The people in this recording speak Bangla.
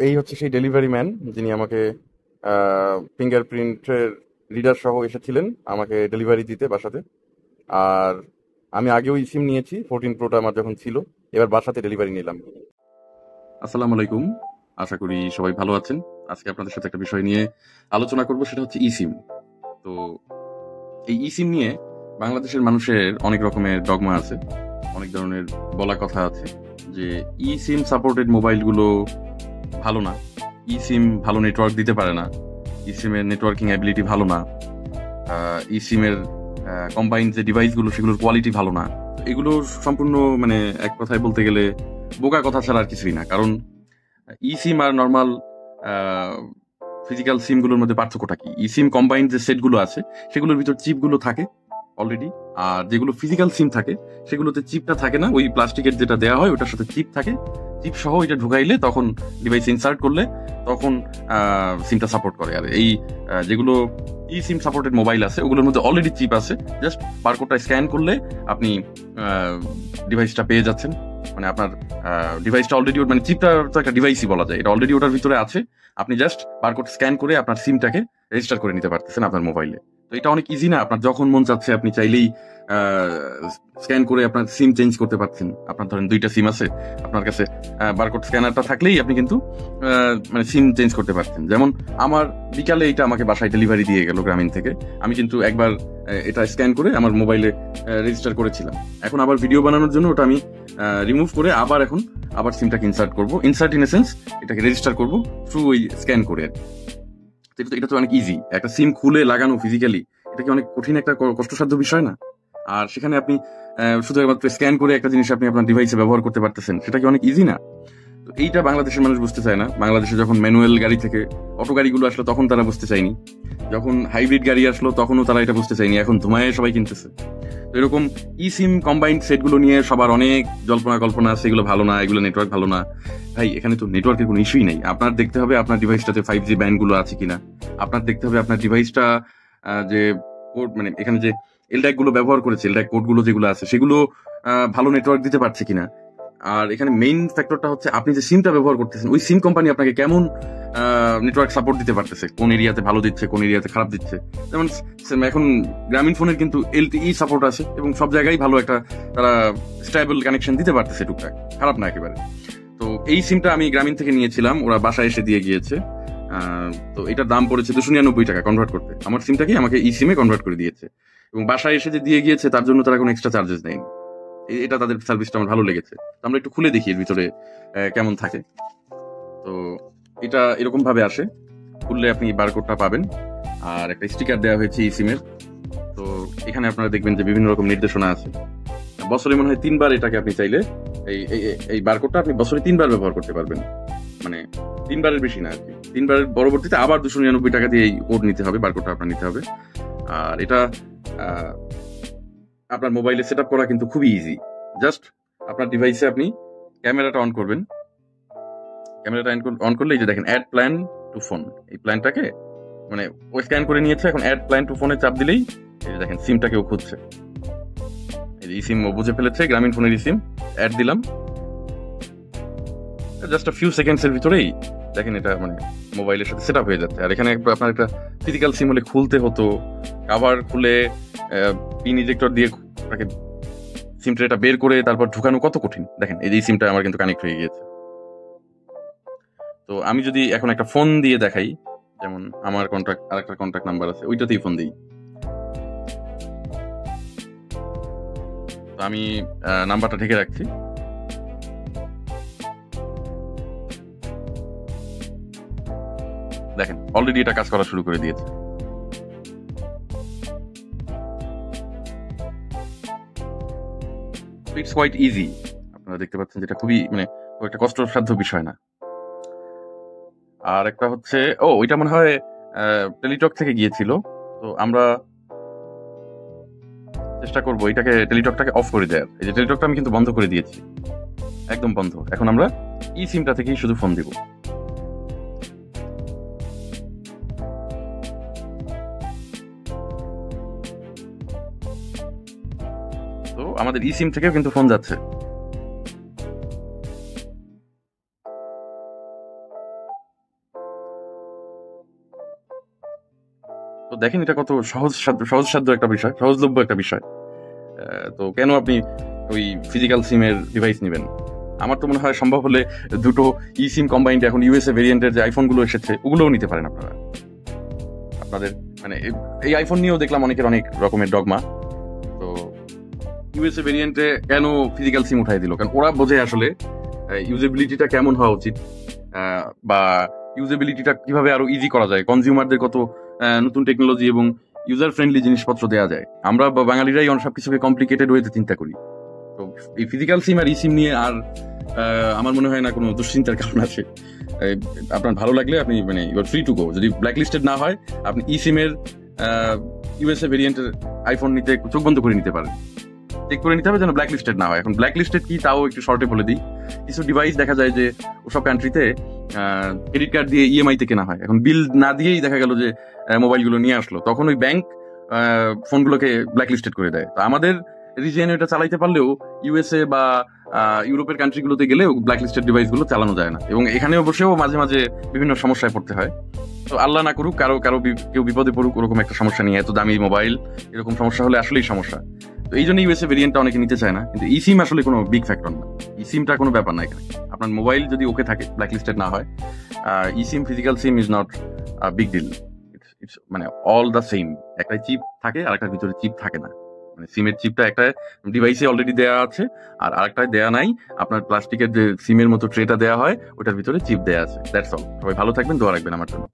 এই হচ্ছে সেই ডেলিভারি ম্যান যিনি আমাকে ফিঙ্গারপ্রিন্টের রিডার সহ এসেছিলেন আমাকে ডেলিভারি দিতে বাসাতে। আর আমি আগেও সিম নিয়েছি, 14 প্রোটা আমার যখন ছিল, এবার বাসাতে ডেলিভারি নিলাম। আসসালামু আলাইকুম। আশা করি সবাই ভালো আছেন। আজকে আপনাদের সাথে একটা বিষয় নিয়ে আলোচনা করব, সেটা হচ্ছে ই-সিম। তো এই ই-সিম নিয়ে বাংলাদেশের মানুষের অনেক রকমের ডগমা আছে, অনেক ধরনের বলা কথা আছে যে ই-সিম সাপোর্টেড মোবাইলগুলো ভালো না, ই-সিম ভালো নেটওয়ার্ক দিতে পারে না, ই-সিমের নেটওয়ার্কিং অ্যাবিলিটি ভালো না, ই-সিমের কম্বাইন্ড যে ডিভাইসগুলো সেগুলোর কোয়ালিটি ভালো না। এগুলো সম্পূর্ণ মানে এক কথায় বলতে গেলে বোকা কথা ছাড়া আর কিছুই না। কারণ ই সিম আর নর্মাল ফিজিক্যাল সিমগুলোর মধ্যে পার্থক্যটা কি? ই সিম কম্বাইন্ড যে সেটগুলো আছে সেগুলোর ভিতর চিপগুলো থাকে অলরেডি, আর যেগুলো ফিজিক্যাল সিম থাকে সেগুলোতে চিপটা থাকে না, ওই প্লাস্টিকের যেটা দেওয়া হয় ওটার সাথে চিপ থাকে। চিপ সহ এটা ঢুকাইলে তখন ডিভাইস ইনসার্ট করলে তখন সিমটা সাপোর্ট করে। আর এই যেগুলো ই সিম সাপোর্টেড মোবাইল আছে ওগুলোর মধ্যে অলরেডি চিপ আছে, জাস্ট বারকোডটা স্ক্যান করলে আপনি ডিভাইসটা পেয়ে যাচ্ছেন। মানে আপনার ডিভাইসটা অলরেডি, মানে চিপটা তো একটা ডিভাইসই বলা যায়, এটা অলরেডি ওটার ভিতরে আছে। আপনি জাস্ট বারকোড স্ক্যান করে আপনার সিমটাকে রেজিস্টার করে নিতে পারতেছেন আপনার মোবাইলে। তো এটা অনেক ইজি না? আপনার যখন মন চাচ্ছে আপনি চাইলেই স্ক্যান করে আপনার সিম চেঞ্জ করতে পারছেন। আপনার ধরেন 2টা সিম আছে, আপনার কাছে বারকোড স্ক্যানারটা থাকলেই আপনি কিন্তু মানে সিম চেঞ্জ করতে পারছেন। যেমন আমার বিকালে এটা আমাকে বাসায় ডেলিভারি দিয়ে গেল গ্রামীণ থেকে। আমি কিন্তু একবার এটা স্ক্যান করে আমার মোবাইলে রেজিস্টার করেছিলাম। এখন আবার ভিডিও বানানোর জন্য ওটা আমি রিমুভ করে আবার সিমটাকে ইনসার্ট করবো। ইনসার্ট ইন এ সেন্স এটাকে রেজিস্টার করবো থ্রু ওই স্ক্যান করে। এটা তো অনেক ইজি। একটা সিম খুলে লাগানো ফিজিক্যালি, এটা কি অনেক কঠিন একটা কষ্টসাধ্য বিষয় না? আর সেখানে আপনি শুধুমাত্র স্ক্যান করে একটা জিনিস আপনি আপনার ডিভাইসে ব্যবহার করতে পারতেছেন, সেটা কি অনেক ইজি না? তো এইটা বাংলাদেশের মানুষ বুঝতে চায় না। বাংলাদেশে যখন ম্যানুয়াল গাড়ি থেকে অটো গাড়িগুলো আসলো তখন তারা বুঝতে চায়নি, যখন হাইব্রিড গাড়ি আসলো তখনও তারা এটা বুঝতে চায়নি, এখন ধুমায় সবাই কিনতেছে। তো এরকম ই সিম কম্বাইন্ড সেটগুলো নিয়ে সবার অনেক জল্পনা কল্পনা আছে, এগুলো ভালো না, এগুলো নেটওয়ার্ক ভালো না। ভাই, এখানে তো নেটওয়ার্কের কোনো ইস্যুই নেই। আপনার দেখতে হবে আপনার ডিভাইসটাতে 5G ব্যান্ডগুলো আছে কিনা, আপনার দেখতে হবে আপনার ডিভাইসটা যে কোড, মানে এখানে যে এলড্যাক গুলো ব্যবহার করেছে, এলড্যাক কোড গুলো যেগুলো আছে সেগুলো ভালো নেটওয়ার্ক দিতে পারছে কিনা। আর এখানে মেইন ফ্যাক্টরটা হচ্ছে আপনি যে সিমটা ব্যবহার করতেছেন ওই সিম কোম্পানি আপনাকে কেমন নেটওয়ার্ক সাপোর্ট দিতে পারতেছে, কোন এরিয়াতে ভালো দিচ্ছে, কোন এরিয়াতে খারাপ দিচ্ছে। যেমন এখন গ্রামীণ ফোনের কিন্তু LTE সাপোর্ট আছে এবং সব জায়গায় ভালো একটা তারা স্টেবল কানেকশন দিতে পারতেছে টুকটাক, খারাপ না একেবারে। তো এই সিমটা আমি গ্রামীণ থেকে নিয়েছিলাম, ওরা বাসায় এসে দিয়ে গিয়েছে। তো এটার দাম পড়েছে 299 টাকা কনভার্ট করতে। আমার সিমটাকে আমাকে ই সিমে কনভার্ট করে দিয়েছে এবং বাসায় এসে যে দিয়ে গিয়েছে তার জন্য তারা কোনো এক্সট্রা চার্জেস নেয়নি। এটা তাদের সার্ভিসটা আমার ভালো লেগেছে। তো আমরা একটু খুলে দেখি এর ভিতরে কেমন থাকে। তো এটা এরকম ভাবে আসে, খুললে আপনি বারকোডটা পাবেন আর একটা স্টিকার দেওয়া হয়েছে ই সিমের। তো এখানে আপনারা দেখবেন যে বিভিন্ন রকম নির্দেশনা আছে। বছরে মনে হয় 3বার এটাকে আপনি চাইলে এই বারকোডটা আপনি বছরে 3বার ব্যবহার করতে পারবেন। মানে 3বারের বেশি না আর কি। 3বারের পরবর্তীতে আবার 299 টাকা দিয়ে এই কোড নিতে হবে, বারকোডটা আপনার নিতে হবে। আর এটা আপনার মোবাইলে সেট আপ করা কিন্তু খুবই ইজি। জাস্ট আপনার ডিভাইসে আপনি ক্যামেরাটা অন করবেন। ক্যামেরাটা অন করলে এই যে দেখেন অ্যাড প্ল্যান টু ফোন, এই প্ল্যানটাকে মানে ও স্ক্যান করে নিয়েছে। এখন অ্যাড প্ল্যান টু ফোনে চাপ দিলেই এই যে দেখেন সিমটাকে ও খুঁজছে। এই যে সিম ও বুঝে ফেলেছে, গ্রামীণ ফোনের সিম। অ্যাড দিলাম, জাস্ট ফিউ সেকেন্ডস এর ভিতরেই দেখেন এটা মানে মোবাইলের সাথে সেট আপ হয়ে যাচ্ছে। আর এখানে আপনার একটা ফিজিক্যাল সিম হলে খুলতে হতো, কভার খুলে পিন ইজেক্টর দিয়ে তাকে সিম ট্রেটা বের করে তারপর ঢুকানো কত কঠিন। দেখেন এই যে সিমটা আমার কিন্তু কানেক্ট হয়ে গিয়েছে। তো আমি যদি এখন একটা ফোন দিয়ে দেখাই, যেমন আমার আরেকটা কন্ট্যাক্ট নাম্বার আছে, ওইটাতেই ফোন দিই। তো আমি নাম্বারটা ঢেকে রাখছি। দেখেন অলরেডি এটা কাজ করা শুরু করে দিয়েছে। It's quite easy. আপনারা দেখতে পাচ্ছেন যেটা খুবই মানে একটা কষ্টসাধ্য বিষয় না। আর একটা হচ্ছে ওইটা মনে হয় টেলিটক থেকে গিয়েছিল। তো আমরা চেষ্টা করবো এটাকে টেলিটকটাকে অফ করে দেওয়ার। এই যে টেলিটকটা আমি কিন্তু বন্ধ করে দিয়েছি, একদম বন্ধ। এখন আমরা ই সিমটা থেকেই শুধু ফোন দিব। তো আমাদের ই সিম থেকেও কিন্তু ফোন যাচ্ছে। তো দেখেন এটা কত সহজসাধ্য একটা বিষয়, সহজলভ্য একটা বিষয়। তো কেন আপনি ওই ফিজিক্যাল সিমের ডিভাইস নেবেন? আমার তো মনে হয় সম্ভব হলে দুটো ই সিম কম্বাইন্ড এখন ইউএসএ ভেরিয়েন্টের যে আইফোন গুলো এসেছে ওগুলোও নিতে পারেন আপনারা। আপনাদের মানে এই আইফোন নিয়েও দেখলাম অনেকের অনেক রকমের ডগমা। তো ইউএসএ ভেরিয়েন্টে কেন ফিজিক্যাল সিম উঠাই দিল? কারণ ওরা বোঝে আসলে ইউজেবিলিটিটা কেমন হওয়া উচিত, বা ইউজেবিলিটিটা কিভাবে আরো ইজি করা যায়, কনজিউমারদের কত নতুন টেকনোলজি এবং ইউজার ফ্রেন্ডলি জিনিসপত্র দেওয়া যায়। আমরা বাঙালিরাই সবকিছুকে কমপ্লিকেটেড ওয়েতে চিন্তা করি। তো এই ফিজিক্যাল সিম আর ই সিম নিয়ে আর আমার মনে হয় না কোনো দুশ্চিন্তার কারণ আছে। আপনার ভালো লাগলে আপনি মানে you are free to go. যদি ব্ল্যাক লিস্টেড না হয় আপনি ই সিমের ইউএসএ ভেরিয়েন্টের আইফোন নিতে চোখ বন্ধ করে নিতে পারেন। চেক করে নিতে হবে যেন ব্ল্যাক লিস্টেড না হয়। এখন ব্ল্যাক লিস্টেড কি তাও একটু শর্টে বলে দিই। কিছু ডিভাইস দেখা যায় যে ওসব কান্ট্রিতে ক্রেডিট কার্ড দিয়ে ইএমআই তে কেনা হয়। এখন বিল না দিয়েই দেখা গেল যে মোবাইলগুলো নিয়ে আসলো, তখন ওই ব্যাংক ফোনগুলোকে ব্ল্যাক লিস্টেড করে দেয়। তো আমাদের রিজিয়নে এটা চালাইতে পারলেও ইউএসএ বা ইউরোপের কান্ট্রিগুলোতে গেলেও ব্ল্যাক লিস্টেড ডিভাইস গুলো চালানো যায় না, এবং এখানেও বসেও মাঝে মাঝে বিভিন্ন সমস্যায় পড়তে হয়। তো আল্লাহ না করুক কারো কেউ বিপদে পড়ুক ওরকম একটা সমস্যা নিয়ে, এত দামি মোবাইল এরকম সমস্যা হলে আসলেই সমস্যা। তো এই জন্য ইউএসএ ভেরিয়েন্টটা অনেকে নিতে চায় না। কিন্তু ই সিম আসলে কোনো বিগ ফ্যাক্টর না, ই সিমটা কোনো ব্যাপার না এখানে। আপনার মোবাইল যদি ওকে থাকে, ব্ল্যাক লিস্টেড না হয়, e SIM physical SIM is not big deal. It's মানে অল দ্য সেম। একটা চিপ থাকে আর একটা ভিতরে চিপ থাকে না। মানে সিমের চিপটা একটা ডিভাইসে অলরেডি দেওয়া আছে, আর আরেকটায় দেয়া নাই। আপনার প্লাস্টিকের যে সিমের মতো ট্রেটা দেওয়া হয় ওটার ভিতরে চিপ দেওয়া আছে। That's all. সবাই ভালো থাকবেন, দোয়া রাখবেন আমার জন্য।